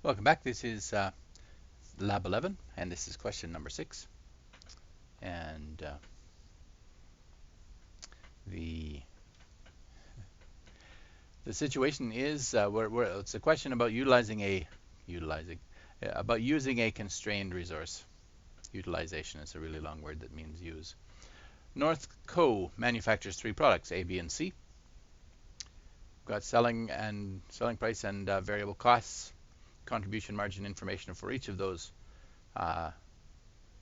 Welcome back. This is Lab 11, and this is question number 6. And the situation is it's a question about using a constrained resource. Utilization is a really long word that means use. North Co manufactures 3 products, A, B, and C. Got selling price and variable costs, contribution margin information for each of those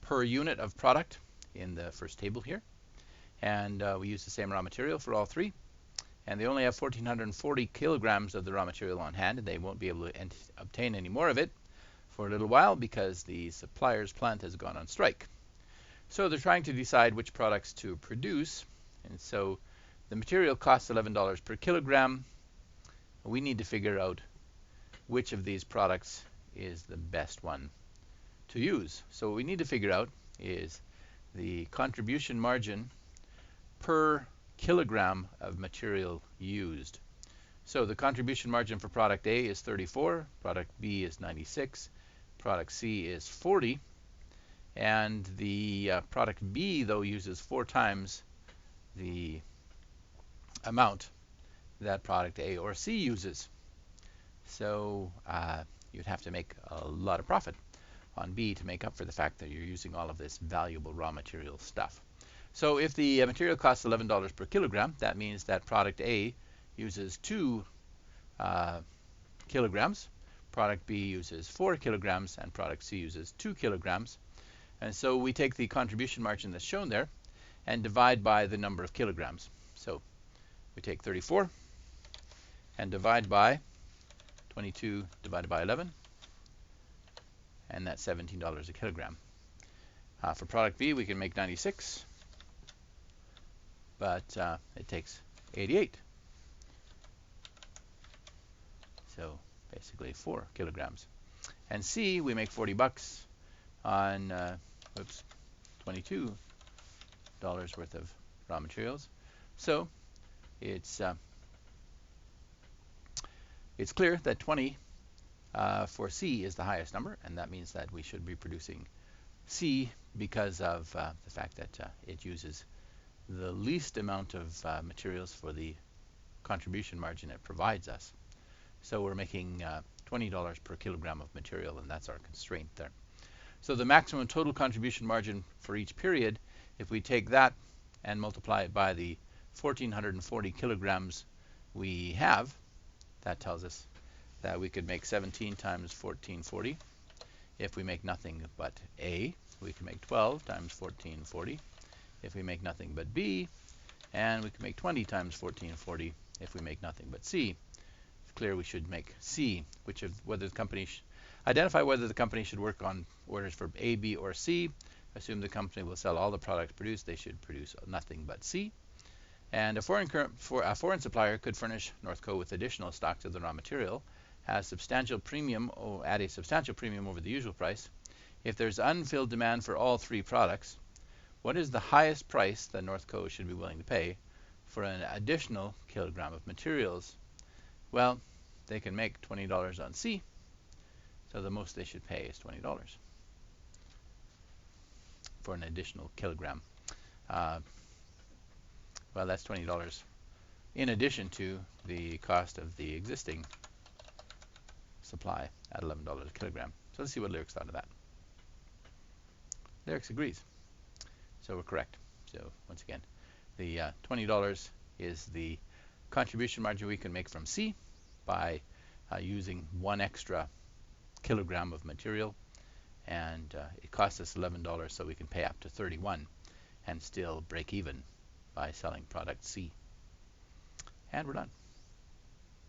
per unit of product in the first table here. And we use the same raw material for all 3. And they only have 1,440 kilograms of the raw material on hand, and they won't be able to obtain any more of it for a little while because the supplier's plant has gone on strike. So they're trying to decide which products to produce. And so the material costs $11 per kilogram. We need to figure out which of these products is the best one to use. So what we need to figure out is the contribution margin per kilogram of material used. So the contribution margin for product A is 34, product B is 96, product C is 40, and the product B, though, uses 4 times the amount that product A or C uses. So you'd have to make a lot of profit on B to make up for the fact that you're using all of this valuable raw material stuff. So if the material costs $11 per kilogram, that means that product A uses 2 kilograms, product B uses 4 kilograms, and product C uses 2 kilograms. And so we take the contribution margin that's shown there and divide by the number of kilograms. So we take 34 and divide by 22 divided by 11, and that's $17 a kilogram. For product B, we can make 96, but it takes 88. So basically 4 kilograms. And C, we make $40 on $22 worth of raw materials. So it's clear that 20 for C is the highest number, and that means that we should be producing C because of the fact that it uses the least amount of materials for the contribution margin it provides us. So we're making $20 per kilogram of material, and that's our constraint there. So the maximum total contribution margin for each period, if we take that and multiply it by the 1,440 kilograms we have, that tells us that we could make 17 times 1,440. If we make nothing but A, we can make 12 times 1,440. If we make nothing but B, and we can make 20 times 1,440 if we make nothing but C. It's clear we should make C, whether the company identify whether the company should work on orders for A, B, or C. Assume the company will sell all the products produced. They should produce nothing but C. And a foreign supplier could furnish North Co with additional stocks of the raw material at a substantial premium over the usual price. If there's unfilled demand for all 3 products, what is the highest price that North Co should be willing to pay for an additional kilogram of materials? Well, they can make $20 on C, so the most they should pay is $20 for an additional kilogram. Well, that's $20 in addition to the cost of the existing supply at $11 a kilogram. So let's see what Lyrics thought of that. Lyrics agrees. So we're correct. So once again, the $20 is the contribution margin we can make from C by using 1 extra kilogram of material, and it costs us $11, so we can pay up to $31 and still break even by selling product C. And we're done.